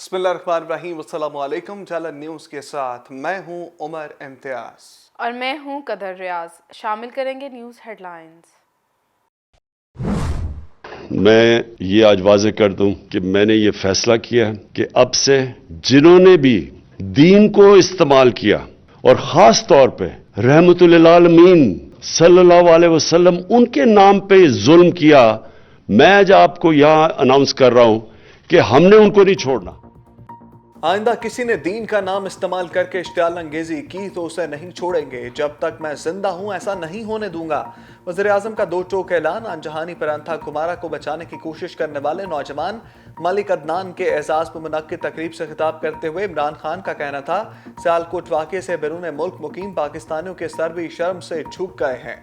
बिस्मिल्लाहिर्रहमानिर्रहीम, अस्सलाम वालेकुम। जालन न्यूज़ के साथ मैं हूं उमर इम्तियाज और मैं हूं कदर रियाज। शामिल करेंगे न्यूज़ हेडलाइंस। मैं ये आज वाज़ेह कर दूं कि मैंने ये फैसला किया है कि अब से जिन्होंने भी दीन को इस्तेमाल किया और ख़ास तौर पे रहमतुल आलमीन सल्लल्लाहु अलैहि वसल्लम उनके नाम पे जुल्म किया, मैं आज आपको यहां अनाउंस कर रहा हूं कि हमने उनको नहीं छोड़ना। आइंदा किसी ने दीन का नाम इस्तेमाल करके इश्तियाल अंगेजी की तो उसे नहीं छोड़ेंगे। जब तक मैं जिंदा हूं ऐसा नहीं होने दूंगा। वज़ीर आज़म का दो टोक ऐलान। अनजहानी प्रांथा कुमारा को बचाने की कोशिश करने वाले नौजवान मलिक अदनान के एजाज में मुनक्किद तकरीब से खिताब करते हुए इमरान खान का कहना था, सियालकोट वाक़े से बैरून मुल्क मुकीम पाकिस्तानियों के सर भी शर्म से झुक गए हैं।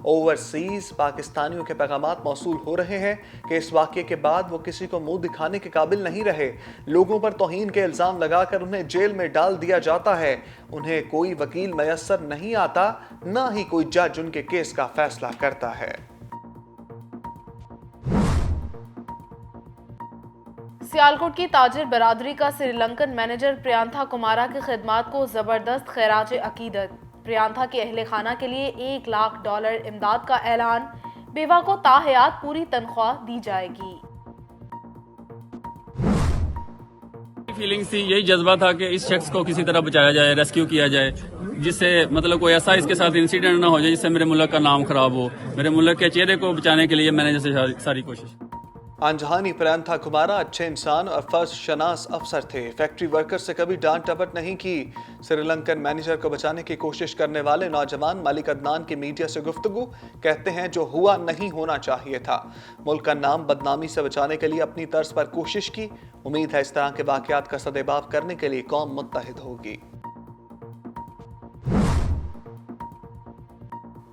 ओवरसीज पाकिस्तानियों के पैगामात मौसूल हो रहे हैं कि इस वाक़े के बाद वो किसी को मुंह दिखाने के काबिल नहीं रहे। लोगों पर तौहीन के इल्ज़ाम लगाकर उन्हें जेल में डाल दिया जाता है। उन्हें कोई वकील मयस्सर नहीं आता, ना ही कोई जज उनके केस का फैसला करता है। सियालकोट की ताजिर बरादरी का श्रीलंकन मैनेजर प्रियांथा कुमारा की खिदमात को जबरदस्त खैराज अकीदत। प्रियांथा के अहले खाना के लिए $1 लाख इमदाद का ऐलान। बेवा को ताहयात पूरी तनख्वाह दी जाएगी। फीलिंग्स थी, यही जज्बा था कि इस शख्स को किसी तरह बचाया जाए, रेस्क्यू किया जाए, जिससे मतलब कोई ऐसा इसके साथ इंसिडेंट ना हो जाए जिससे मेरे मुल्क का नाम खराब हो। मेरे मुल्क के चेहरे को बचाने के लिए मैंने जैसे सारी कोशिश। अनजहानी प्रियांथा कुमारा अच्छे इंसान और फर्ज शनास अफसर थे। फैक्ट्री वर्कर से कभी डांट टपट नहीं की। श्रीलंकन मैनेजर को बचाने की कोशिश करने वाले नौजवान मलिक अदनान की मीडिया से गुफ्तगू। कहते हैं जो हुआ नहीं होना चाहिए था। मुल्क का नाम बदनामी से बचाने के लिए अपनी तर्ज पर कोशिश की। उम्मीद है इस तरह के वाकयात का सदेबाब करने के लिए कौम मुत्तहिद होगी।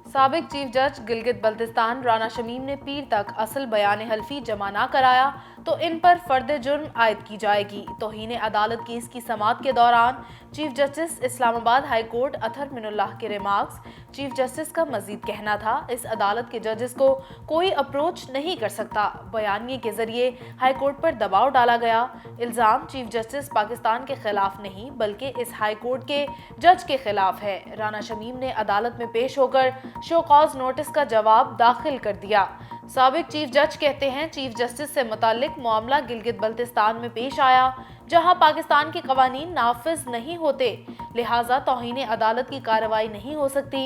साबिक चीफ जज गिलगित बल्तिस्तान राना शमीम ने पीर तक असल बयान हल्फी जमा ना कराया तो इन पर फर्द जुर्म आयद की जाएगी। तौहीन अदालत केस की समाअत के दौरान chief justice Islamabad high court Athar Minallah के रिमार्क्स। चीफ जस्टिस का मजीद कहना था, इस अदालत के जजेस को कोई अप्रोच नहीं कर सकता। बयानिए के जरिए हाई कोर्ट पर दबाव डाला गया। इल्ज़ाम चीफ जस्टिस पाकिस्तान के खिलाफ नहीं बल्कि इस हाई कोर्ट के जज के खिलाफ है। राना शमीम ने अदालत में पेश होकर शो कॉज नोटिस का जवाब दाखिल कर दिया। साबिक चीफ जज कहते हैं, चीफ जस्टिस से मुताल्लिक मामला गिलगित बल्तिस्तान में पेश आया जहां पाकिस्तान के कवानीन नाफिज नहीं होते, लिहाजा तौहीन अदालत की कार्रवाई नहीं हो सकती।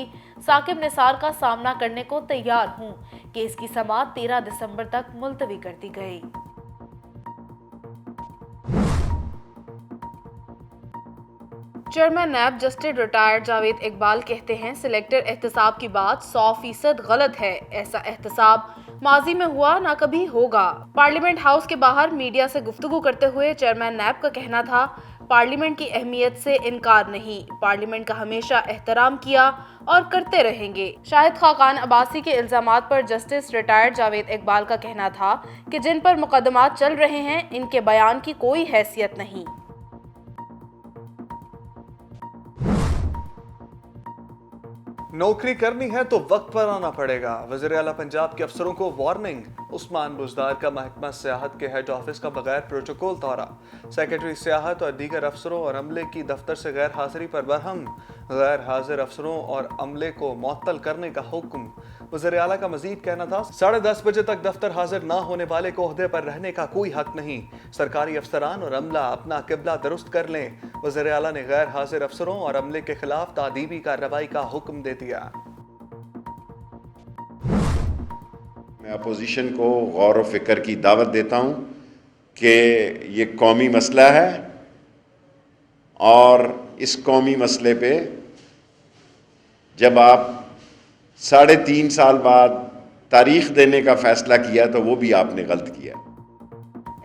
साकिब निसार का सामना करने को तैयार हूं। केस की समाअत 13 दिसंबर तक मुलतवी कर दी गई। चेयरमैन नैब जस्टिस रिटायर्ड जावेद इकबाल कहते हैं, सिलेक्टर एहतसाब की बात 100% गलत है। ऐसा एहतसाब माजी में हुआ ना कभी होगा। पार्लियामेंट हाउस के बाहर मीडिया से गुफ्तगू करते हुए चेयरमैन नैब का कहना था, पार्लियामेंट की अहमियत से इनकार नहीं, पार्लियामेंट का हमेशा एहतराम किया और करते रहेंगे। शाहिद खाकान अब्बासी के इल्जामात पर जस्टिस रिटायर्ड जावेद इकबाल का कहना था कि जिन पर मुकदमात चल रहे हैं इनके बयान की कोई हैसियत नहीं। नौकरी करनी है तो वक्त पर आना पड़ेगा। वज़ीर आला पंजाब के अफसरों को वार्निंग। उस्मान बुज़दार का महकमा सियाहत के हेड ऑफिस का बगैर प्रोटोकॉल दौरा। सेक्रेटरी सियाहत और दीगर अफसरों और अमले की दफ्तर से गैर हाजिरी पर बरहम। गैर हाजिर अफसरों और अमले को मुअत्तल करने का हुक्म। वज़ीर आला का मजीद कहना था, 10:30 बजे तक दफ्तर हाजिर ना होने वाले को ओहदे पर रहने का कोई हक नहीं। सरकारी अफसरान और अमला अपना किबला दुरुस्त कर लें। वज़ीर आला ने गैर हाजिर अफसरों और अमले के खिलाफ तादीबी कार्रवाई का हुक्म दे दिया। मैं अपोजिशन को गौर व फिक्र की दावत देता हूँ कि ये कौमी मसला है और इस कौमी मसले पे जब आप 3.5 साल बाद तारीख देने का फैसला किया तो वो भी आपने गलत किया।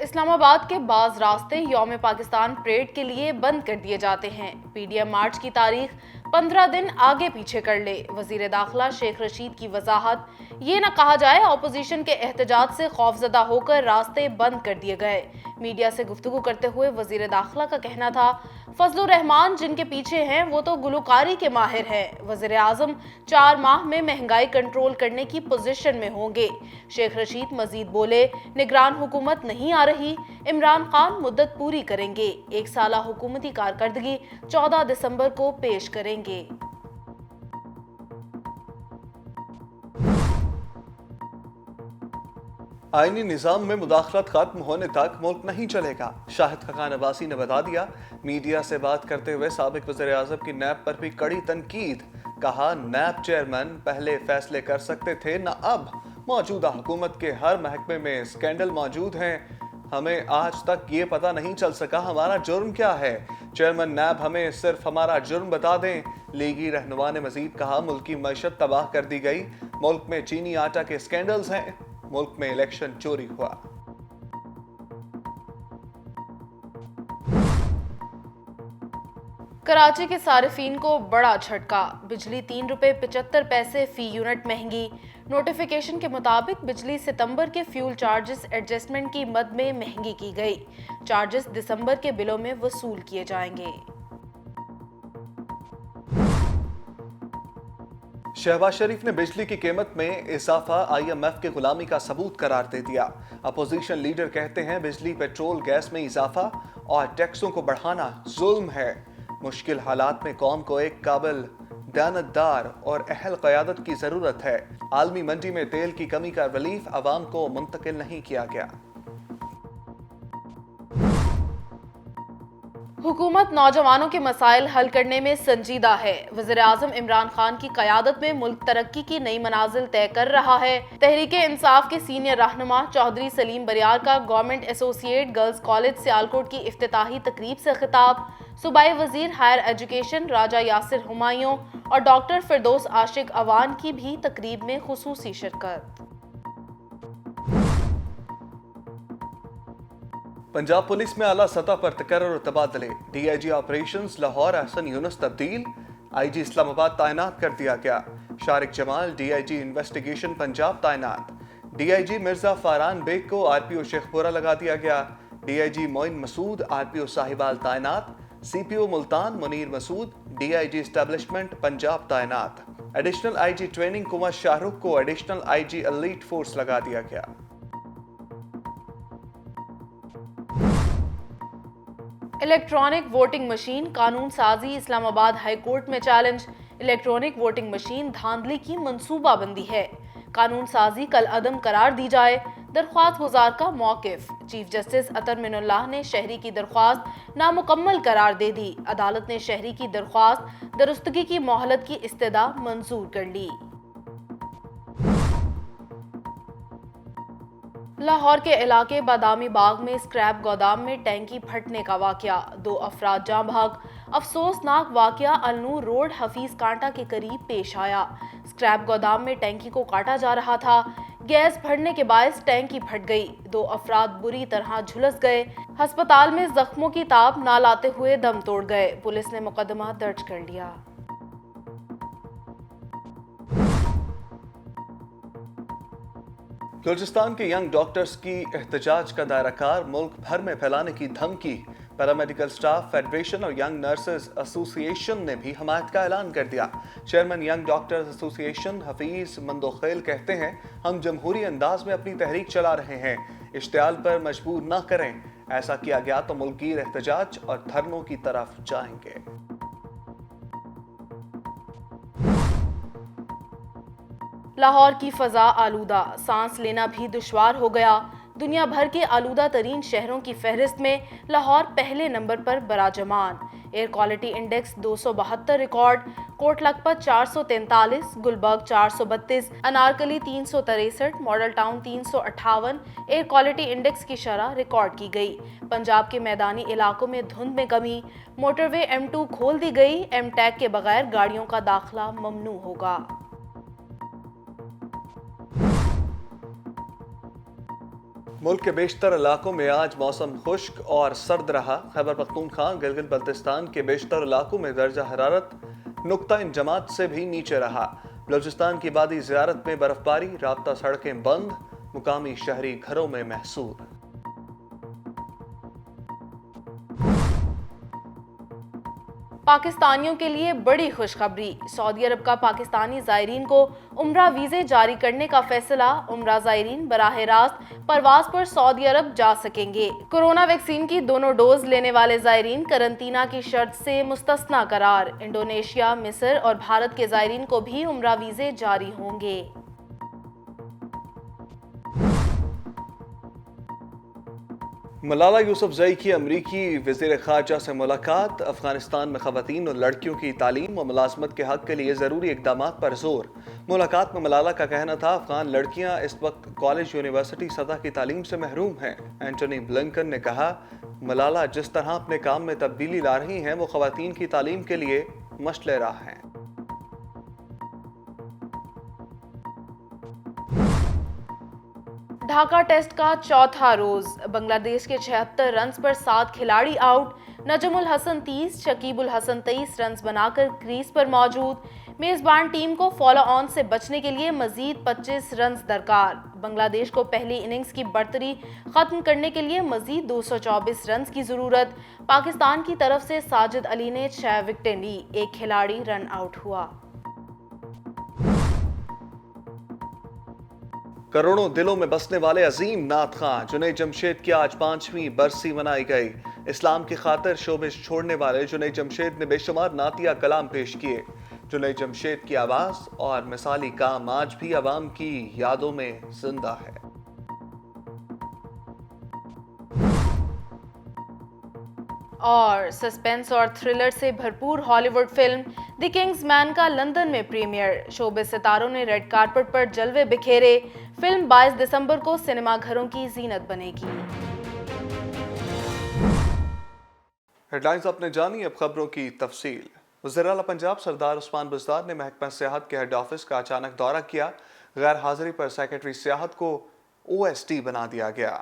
इस्लामाबाद के बाज़ रास्ते यौम पाकिस्तान परेड के लिए बंद कर दिए जाते हैं। पीडीएम मार्च की तारीख 15 दिन आगे पीछे कर ले। वजीर दाखिला शेख रशीद की वजाहत, ये न कहा जाए अपोजिशन के एहतजाज से खौफजदा होकर रास्ते बंद कर दिए गए। मीडिया से गुफ्तगू करते हुए वजीर दाखिला का कहना था, फजलुर रहमान जिनके पीछे हैं वो तो गुलकारी के माहिर हैं। वजीर आजम 4 माह में महंगाई कंट्रोल करने की पोजीशन में होंगे। शेख रशीद मजीद बोले, निगरान हुकूमत नहीं आ रही, इमरान खान मुद्दत पूरी करेंगे, 1 साला हुकूमती कारकर्दगी 14 दिसंबर को पेश करेंगे। आईनी निज़ाम में मुदाखलत खत्म होने तक मुल्क नहीं चलेगा, शाहिद खकान अब्बासी ने बता दिया। मीडिया से बात करते हुए साबिक वज़ीर आज़म की नैब पर भी कड़ी तनकीद। कहा, नैब चेयरमैन पहले फैसले कर सकते थे न अब। मौजूदा हुकूमत के हर महकमे में स्कैंडल मौजूद हैं, हमें आज तक ये पता नहीं चल सका हमारा जुर्म क्या है। चेयरमैन नैब हमें सिर्फ हमारा जुर्म बता दें। लीगी रहनुमा ने मजीद कहा, मुल्क की मईशत तबाह कर दी गई, मुल्क में चीनी आटा के स्कैंडल्स हैं, मुल्क में इलेक्शन चोरी हुआ। कराची के सारिफीन को बड़ा झटका, बिजली 3 रुपए 75 पैसे फी यूनिट महंगी। नोटिफिकेशन के मुताबिक बिजली सितंबर के फ्यूल चार्जेस एडजस्टमेंट की मद में महंगी की गई। चार्जेस दिसंबर के बिलों में वसूल किए जाएंगे। शहबाज शरीफ ने बिजली की कीमत में इजाफा IMF के गुलामी का सबूत करार दे दिया। अपोजिशन लीडर कहते हैं, बिजली, पेट्रोल, गैस में इजाफा और टैक्सों को बढ़ाना जुल्म है। मुश्किल हालात में कौम को एक काबिल, दयानतदार और अहल क़यादत की जरूरत है। आलमी मंडी में तेल की कमी का रिलीफ अवाम को मुंतकिल नहीं किया गया। हुकूमत नौजवानों के मसाइल हल करने में संजीदा है। वज़ीर आज़म इमरान खान की क़यादत में मुल्क तरक्की की नई मनाजिल तय कर रहा है। तहरीके इंसाफ के सीनियर रहनुमा चौधरी सलीम बरियार का government associate girls college Sialkot की इफ्तिताही तकरीब से खिताब। सूबाई वजीर हायर एजुकेशन राजा यासिर हुमायूं और डॉक्टर फिरदौस आशिक अवान की भी तकरीब में खुसूसी शिरकत। पंजाब पुलिस में आला सतह पर तकर्रुर और तबादले। DIG ऑपरेशंस लाहौर एहसन यूनुस तब्दील, IG इस्लामाबाद तैनात कर दिया गया। शारिक जमाल DIG इन्वेस्टिगेशन पंजाब तैनात। DIG मिर्जा फारान बेग को RPO शेखपुरा लगा दिया गया। DIG मोइन मसूद RPO साहिबाल तैनात। CPO Multan Munir Masood DIG establishment Punjab तैनात। Additional IG training Kumar Shahrukh को एडिशनल IG एलीट फोर्स लगा दिया गया। इलेक्ट्रॉनिक वोटिंग मशीन कानून साजी इस्लामाबाद हाई कोर्ट में चैलेंज। इलेक्ट्रॉनिक वोटिंग मशीन धांधली की मंसूबाबंदी है, कानून साजी कल अदम करार दी जाए, दरख्वास्त गुजार का मौकिफ। चीफ जस्टिस अतर मिनुल्लाह ने शहरी की दरख्वास्त नामुकम्मल करार दे दी। अदालत ने शहरी की दरख्वास्त दुरुस्तगी की मोहलत की इस्तदा मंजूर कर ली। लाहौर के इलाके बादामी बाग में स्क्रैप गोदाम में टैंकी फटने का वाकया, 2 अफराद जाँ भाग। अफसोसनाक वाकया अलनूर रोड हफीज कांटा के करीब पेश आया। स्क्रैप गोदाम में टैंकी को काटा जा रहा था, गैस भरने के बायस टैंकी फट गई। 2 अफराद बुरी तरह झुलस गए, अस्पताल में जख्मों की ताब ना लाते हुए दम तोड़ गए। पुलिस ने मुकदमा दर्ज कर लिया। बलूचिस्तान के यंग डॉक्टर्स की एहतजाज का दायराकार मुल्क भर में फैलाने की धमकी। पैरामेडिकल स्टाफ फेडरेशन और यंग नर्सेज एसोसिएशन ने भी हमायत का ऐलान कर दिया। Chairman young doctors association Hafeez Mandokhel कहते हैं, हम जमहूरी अंदाज में अपनी तहरीक चला रहे हैं, इश्तियाल पर मजबूर न करें। ऐसा किया गया तो मुल्कीर एहतजाज और धरनों की तरफ जाएंगे। लाहौर की फजा आलूदा, सांस लेना भी दुश्वार हो गया। दुनिया भर के आलूदा तरीन शहरों की फहरिस्त में लाहौर पहले नंबर पर बराजमान। Air quality index 272 record, Kot Lakhpat 443, Gulberg 432, Anarkali 363, Model Town 358। Air quality index की शरह रिकॉर्ड की गई। पंजाब के मैदानी इलाकों में धुंध में कमी, मोटरवे M2 खोल दी गई। M टैग के बगैर गाड़ियों का दाखिला ममनू होगा। मुल्क के बेशतर इलाकों में आज मौसम खुश्क और सर्द रहा। खैबर पख्तूनख्वा, गिलगित बल्तिस्तान के बेशतर इलाकों में दर्जा हरारत नुक्ता इंजमात से भी नीचे रहा। बलूचिस्तान की बादी ज़ियारत में बर्फबारी, राब्ता सड़कें बंद, मुकामी शहरी घरों में महसूर। पाकिस्तानियों के लिए बड़ी खुशखबरी। सऊदी अरब का पाकिस्तानी ज़ायरीन को उम्रा वीज़े जारी करने का फैसला। उम्रा ज़ायरीन बराह रास्त परवाज पर सऊदी अरब जा सकेंगे। कोरोना वैक्सीन की दोनों डोज लेने वाले ज़ायरीन करंतना की शर्त से मुस्तस्ना करार। इंडोनेशिया, मिस्र और भारत के ज़ायरीन को भी उम्रा वीज़े जारी होंगे। मलाला यूसुफजई की अमरीकी वज़ीर ख़ारजा से मुलाकात। अफगानिस्तान में ख़वातीन और लड़कियों की तालीम और मुलाज़मत के हक़ के लिए ज़रूरी इक़दामात पर ज़ोर। मुलाकात में मलाला का कहना था अफ़गान लड़कियां इस वक्त कॉलेज यूनिवर्सिटी सतह की तालीम से महरूम हैं। एंटनी ब्लिंकन ने कहा मलाला जिस तरह अपने काम में तब्दीली ला रही हैं वो ख़वातीन की तालीम के लिए मशअल राह हैं। ढाका टेस्ट का चौथा रोज। बांग्लादेश के 76 रन्स पर 7 खिलाड़ी आउट। नजमुल हसन 30, शकीबुल हसन 23 रन्स बनाकर क्रीज पर मौजूद। मेजबान टीम को फॉलो ऑन से बचने के लिए मजीद 25 रन्स दरकार। बांग्लादेश को पहली इनिंग्स की बढ़तरी खत्म करने के लिए मजीद 224 रन्स की जरूरत। पाकिस्तान की तरफ से साजिद अली ने 6 विकेटें ली, एक खिलाड़ी रन आउट हुआ। करोड़ों दिलों में बसने वाले अजीम नात खां जुनैद जमशेद की आज 5वीं बरसी मनाई गई। इस्लाम की खातिर शोबिश छोड़ने वाले जुनैद जमशेद ने बेशुमार नातिया कलाम पेश किए। जुनैद जमशेद की आवाज और मिसाली काम आज भी अवाम की यादों में जिंदा है। और सस्पेंस और थ्रिलर से भरपूर Hollywood film the Kings man का लंदन में प्रीमियर। शोबे सितारों ने रेड कार्पेट पर जलवे बिखेरे। फिल्म 22 दिसंबर को सिनेमाघरों की जीनत बनेगी। हेडलाइंस आपने जानी, अब खबरों की तफसील। वज़ीर आला पंजाब सरदार उस्मान बुज़दार ने महकमा सियाहत के हेड ऑफिस का अचानक दौरा किया। गैर हाजिरी पर सेक्रेटरी सियाहत को OSD बना दिया गया।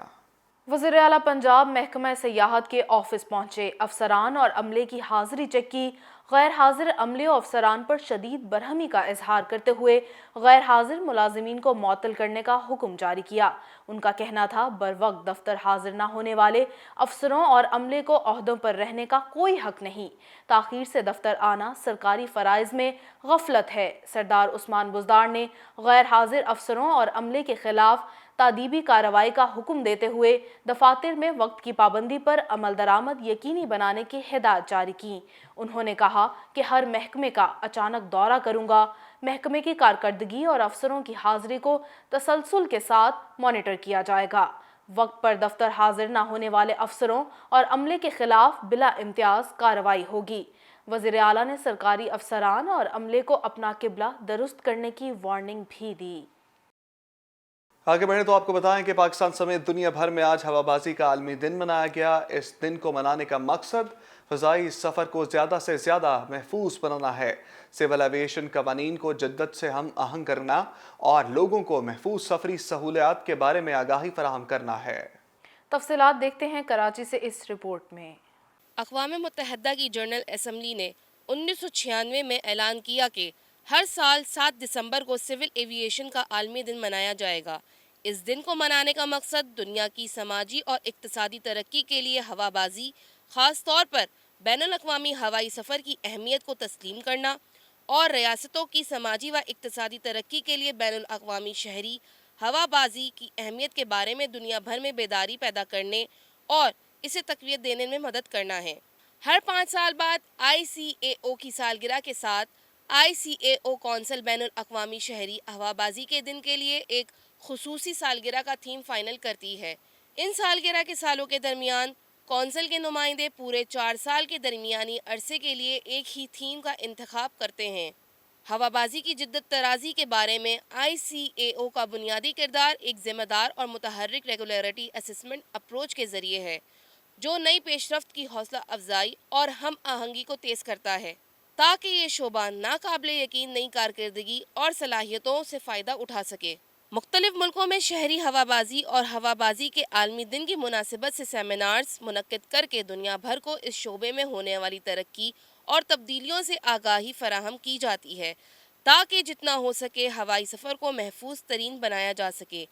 वज़ीर आला पंजाब महकमा सियाहत के ऑफिस पहुंचे। अफसरान और अमले की हाजिरी चेक की। गैर हाजिर अमले और अफसरान पर शदीद बरहमी का इजहार करते हुए गैर हाजिर मुलाजिमीन को मुअत्तल करने का हुक्म जारी किया। उनका कहना था बर वक्त दफ्तर हाजिर न होने वाले अफसरों और अमले को ओहदों पर रहने का कोई हक नहीं। ताखीर से दफ्तर आना सरकारी फ़राइज़ में गफलत है। सरदार उस्मान बुज़दार ने गैर हाजिर अफसरों और अमले के खिलाफ तादीबी कार्रवाई का हुक्म देते हुए दफातर में वक्त की पाबंदी पर अमल दरामद यकीनी बनाने की हिदायत जारी की। उन्होंने कहा कि हर महकमे का अचानक दौरा करूंगा। महकमे की कारकर्दगी और अफसरों की हाजिरी को तसलसल के साथ मॉनिटर किया जाएगा। वक्त पर दफ्तर हाजिर न होने वाले अफसरों और अमले के खिलाफ बिला इम्तियाज कार्रवाई होगी। वज़ीर आला ने सरकारी अफसरान और अमले को अपना किबला दुरुस्त करने की वार्निंग भी दी। आगे बढ़े तो आपको बताएं कि पाकिस्तान समेत दुनिया भर में आज हवाबाजी का आलमी दिन मनाया गया। इस दिन को मनाने का मकसद फ़ज़ाई सफ़र को ज़्यादा से ज़्यादा महफूज बनाना है, सिविल एविएशन कवानीन को जद्दत से हम आहंग करना और लोगों को महफूज सफरी सहूलियात के बारे में आगाही फराहम करना है। तफसीलात देखते हैं कराची से इस रिपोर्ट में। अक़वाम मुत्तहिदा की जनरल असम्बली ने 1996 में ऐलान किया कि हर साल 7 दिसंबर को सिविल एविएशन का आलमी दिन मनाया जाएगा। इस दिन को मनाने का मकसद दुनिया की समाजी और इक्तिसादी तरक्की के लिए हवाबाजी, ख़ास तौर पर बैनुल अक़वामी हवाई सफ़र की अहमियत को तस्लीम करना और रियासतों की समाजी व इक्तिसादी तरक्की के लिए बैनुल अक़वामी शहरी हवाबाजी की अहमियत के बारे में दुनिया भर में बेदारी पैदा करने और इसे तक़वियत देने में मदद करना है। हर 5 साल बाद ICAO की सालगिरह के साथ ICAO कौंसिल बैनुल अक़वामी शहरी हवाबाजी के दिन के लिए एक खुसूसी सालगिरह का थीम फाइनल करती है। इन सालगिरह के सालों के दरमियान कौंसिल के नुमाइंदे पूरे 4 साल के दरमियानी अरसे के लिए एक ही थीम का इंतखाब करते हैं। हवाबाजी की जिद्दत तराजी के बारे में ICAO का बुनियादी किरदार एक ज़िम्मेदार और मुतहर्रिक रेगुलेटरी असेसमेंट अप्रोच के ज़रिए है, जो नई पेशरफ्त की हौसला अफजाई और हम आहंगी को तेज़ करता है, ताकि ये शोबा नाकाबिले यकीन नई कारकर्दगी और सलाहियतों से फ़ायदा उठा सके। मुख्तलिफ मुल्कों में शहरी हवाबाजी और हवाबाजी के आलमी दिन की मुनासिबत से सेमिनार्स मुनक्किद करके दुनिया भर को इस शोबे में होने वाली तरक्की और तब्दीलियों से आगाही फराहम की जाती है, ताकि जितना हो सके हवाई सफ़र को महफूज तरीन बनाया जा सके।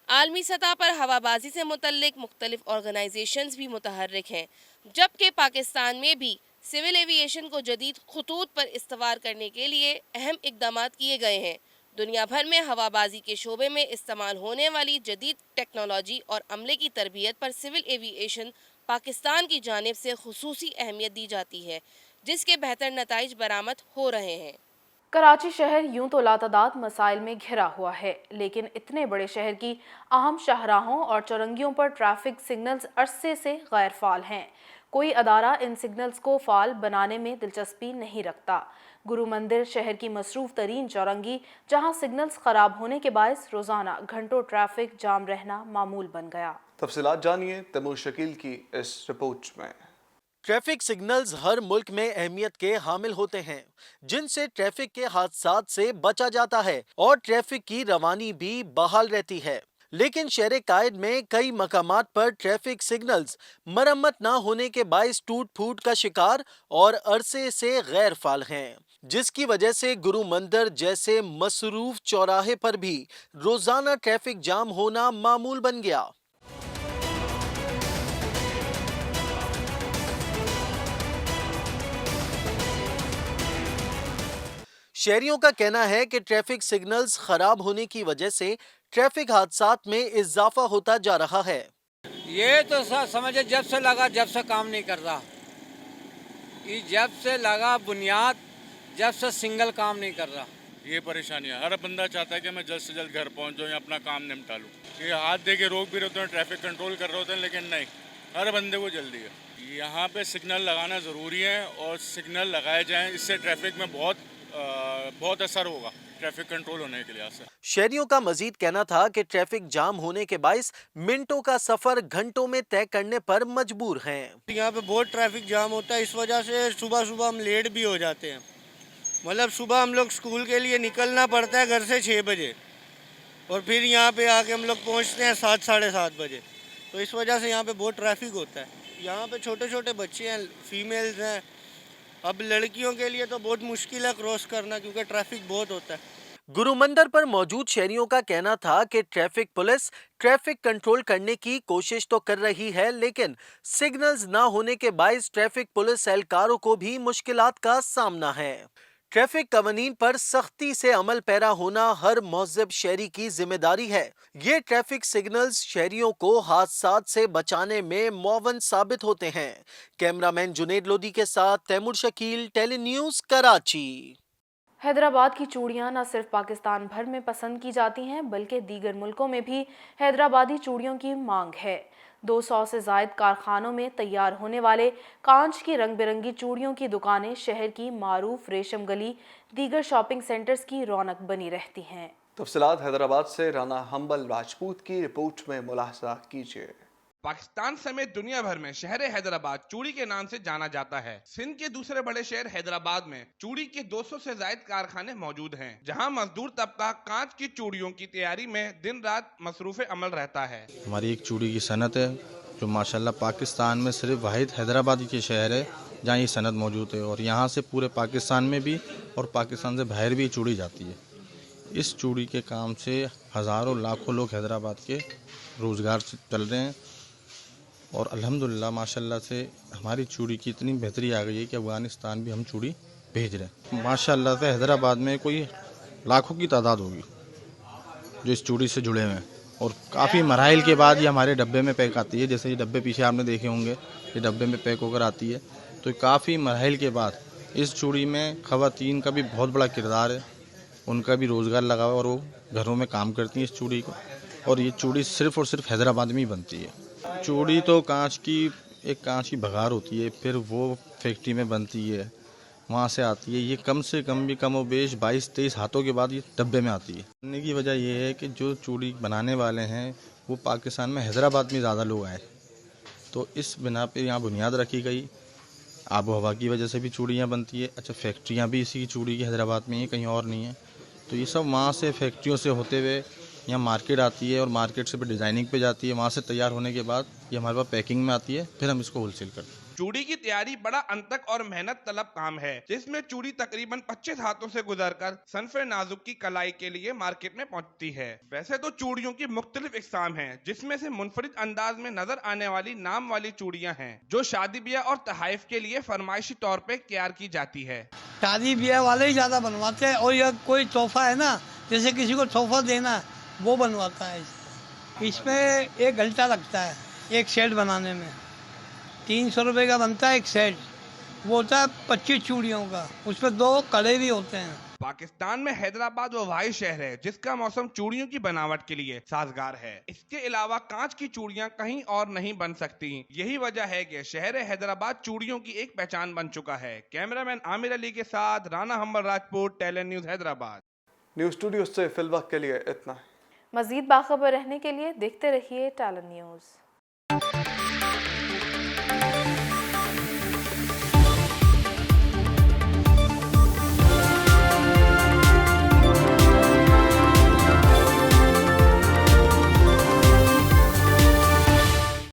आलमी सतह पर हवाबाजी से मुतल्लिक मुख्तलिफ ऑर्गेनाइजेशंस भी मुतहर्रिक हैं, जबकि पाकिस्तान में भी सिविल एविएशन को जदीद खतूत पर इस्तवार करने के लिए अहम इकदामात किए गए हैं। दुनिया भर में हवाबाजी के शोबे में इस्तेमाल होने वाली जदीद टेक्नोलॉजी और अमले की तरबियत पर सिविल एविएशन पाकिस्तान की जानिब से खुसूसी अहमियत दी जाती है, जिसके बेहतर नताइज बरामद हो रहे हैं। कराची शहर यूं तो लातादाद मसाइल में घिरा हुआ है, लेकिन इतने बड़े शहर की अहम शाहराहों और चौरंगियों पर ट्रैफिक सिग्नल्स अरसे से गैर फाल हैं। कोई अदारा इन सिग्नल्स को फाल बनाने में दिलचस्पी नहीं रखता। गुरु मंदिर शहर की मसरूफ तरीन चौरंगी, जहां सिग्नल्स खराब होने के बायस रोजाना घंटों ट्रैफिक जाम रहना मामूल बन गया। तफसीलात जानिए तैमूर शकील की इस रिपोर्ट में। ट्रैफिक सिग्नल्स हर मुल्क में अहमियत के हामिल होते हैं, जिनसे ट्रैफिक के हादसात से बचा जाता है और ट्रैफिक की रवानी भी बहाल रहती है। लेकिन शहर कायद में कई मकामात पर ट्रैफिक सिग्नल्स मरम्मत न होने के बायस टूट फूट का शिकार और अरसे से गैर फाल हैं, जिसकी वजह से गुरु मंदिर जैसे मसरूफ चौराहे पर भी रोजाना ट्रैफिक जाम होना मामूल बन गया। शहरियों का कहना है कि ट्रैफिक सिग्नल्स खराब होने की वजह से ट्रैफिक हादसात में इजाफा होता जा रहा है। ये तो समझे जब से लगा जब से काम नहीं कर रहा, ये जब से लगा बुनियाद जब से सिंगल काम नहीं कर रहा। ये परेशानियाँ हर बंदा चाहता है कि मैं जल्द से जल्द घर पहुंच जाऊँ या अपना काम निपटा लूँ। ये हाथ दे के रोक भी रहते हैं, ट्रैफिक कंट्रोल कर रहे होते हैं, लेकिन नहीं, हर बंदे को जल्दी है। यहाँ पे सिग्नल लगाना ज़रूरी है और सिग्नल लगाए जाएँ, इससे ट्रैफिक में बहुत असर होगा ट्रैफिक कंट्रोल होने के लिहाज से। शहरियों का मजीद कहना था कि ट्रैफिक जाम होने के बायस मिनटों का सफर घंटों में तय करने पर मजबूर हैं। यहाँ पे बहुत ट्रैफिक जाम होता है, इस वजह से सुबह सुबह हम लेट भी हो जाते हैं। मतलब सुबह हम लोग स्कूल के लिए निकलना पड़ता है घर से 6 बजे और फिर यहाँ पे आके हम लोग पहुँचते हैं 7 साढ़े 7 बजे। तो इस वजह से यहाँ पे बहुत ट्रैफिक होता है। यहाँ पे छोटे छोटे बच्चे हैं, फीमेल्स हैं, अब लड़कियों के लिए तो बहुत मुश्किल है क्रॉस करना क्योंकि ट्रैफिक बहुत होता है। गुरु मंदिर पर मौजूद शहरियों का कहना था कि ट्रैफिक पुलिस ट्रैफिक कंट्रोल करने की कोशिश तो कर रही है, लेकिन सिग्नल्स ना होने के बायस ट्रैफिक पुलिस एहलकारों को भी मुश्किलात का सामना है। ट्रैफिक कवानीन पर सख्ती से अमल पैरा होना हर मुहज़्ज़ब शहरी की जिम्मेदारी है। ये ट्रैफिक सिग्नल्स शहरियों को हादसात से बचाने में मुआवन साबित होते हैं। कैमरामैन जुनेद लोधी के साथ तैमूर शकील, टेली न्यूज़, कराची। हैदराबाद की चूड़ियां न सिर्फ पाकिस्तान भर में पसंद की जाती हैं, बल्कि दीगर मुल्कों में भी हैदराबादी चूड़ियों की मांग है। 200 से जायद कारखानों में तैयार होने वाले कांच की रंग बिरंगी चूड़ियों की दुकानें शहर की मारूफ रेशम गली, दीगर शॉपिंग सेंटर्स की रौनक बनी रहती हैं। तफसीलात हैदराबाद से राना हम्बल राजपूत की रिपोर्ट में मुलाहजा कीजिए। पाकिस्तान समेत दुनिया भर में शहर हैदराबाद चूड़ी के नाम से जाना जाता है। सिंध के दूसरे बड़े शहर हैदराबाद में चूड़ी के 200 से ज्यादा कारखाने मौजूद हैं, जहां मजदूर तबका कांच की चूड़ियों की तैयारी में दिन रात मसरूफ अमल रहता है। हमारी एक चूड़ी की सनत है जो माशाल्लाह पाकिस्तान में सिर्फ वाहिद हैदराबाद के शहर है जहाँ ये सनत मौजूद है, और यहाँ से पूरे पाकिस्तान में भी और पाकिस्तान से बाहर भी चूड़ी जाती है। इस चूड़ी के काम से हज़ारों लाखों लोग हैदराबाद के रोज़गार चल रहे हैं, और अल्हम्दुलिल्लाह माशाल्लाह से हमारी चूड़ी की इतनी बेहतरी आ गई है कि अफ़गानिस्तान भी हम चूड़ी भेज रहे हैं। माशाल्लाह से हैदराबाद में कोई लाखों की तादाद होगी जो इस चूड़ी से जुड़े हुए हैं, और काफ़ी मराइल के बाद ये हमारे डब्बे में पैक आती है। जैसे ये डब्बे पीछे आपने देखे होंगे, ये डब्बे में पैक होकर आती है, तो काफ़ी मराइल के बाद इस चूड़ी में ख़वातीन का भी बहुत बड़ा किरदार है, उनका भी रोज़गार लगा हुआ और वो घरों में काम करती हैं इस चूड़ी को, और ये चूड़ी सिर्फ़ और सिर्फ हैदराबाद में ही बनती है। चूड़ी तो कांच की बघार होती है, फिर वो फैक्ट्री में बनती है, वहाँ से आती है। ये कम से कम भी कम और बेश 22-23 हाथों के बाद ये डब्बे में आती है। बनने की वजह ये है कि जो चूड़ी बनाने वाले हैं वो पाकिस्तान में हैदराबाद में ज़्यादा लोग आए, तो इस बिना पे यहाँ बुनियाद रखी गई। आबो हवा की वजह से भी चूड़ियाँ बनती है। अच्छा, फैक्ट्रियाँ भी इसी की चूड़ी की हैदराबाद में ही, कहीं और नहीं है। तो ये सब वहाँ से फैक्ट्रियों से होते हुए यहाँ मार्केट आती है, और मार्केट से फिर डिज़ाइनिंग पे जाती है, वहाँ से तैयार होने के बाद ये हमारे पास पैकिंग में आती है, फिर हम इसको होलसेल करते हैं। चूड़ी की तैयारी बड़ा अंतक और मेहनत तलब काम है, जिसमें चूड़ी तकरीबन 25 हाथों से गुजरकर सनफे नाजुक की कलाई के लिए मार्केट में पहुंचती है। वैसे तो चूड़ियों की मुख्तलिफ इकसाम हैं, जिसमें से मुनफरिद अंदाज में नजर आने वाली नाम वाली चूड़ियां हैं, जो शादी ब्याह और तहाइफ के लिए फरमाइशी तौर पे तैयार की जाती है। शादी ब्याह वाले ही ज्यादा बनवाते हैं, और यह कोई तोहफा है ना, जैसे किसी को तोहफा देना, वो बनवाता है। इसमें 1 घंटा लगता है एक सेट बनाने में। 300 रुपये का बनता है एक सेट, वो होता है 25 चूड़ियों का, उसमें 2 कड़े भी होते हैं। पाकिस्तान में हैदराबाद वो वाहिद शहर है जिसका मौसम चूड़ियों की बनावट के लिए साजगार है। इसके अलावा कांच की चूड़ियां कहीं और नहीं बन सकती। यही वजह है कि शहर हैदराबाद चूड़ियों की एक पहचान बन चुका है। कैमरामैन आमिर अली के साथ Rana हम्बर Rajput, talent news Hyderabad. News studio से फिल वक्त के लिए इतना। मजीद बाखबर रहने के लिए देखते रहिए टैलेंट न्यूज़।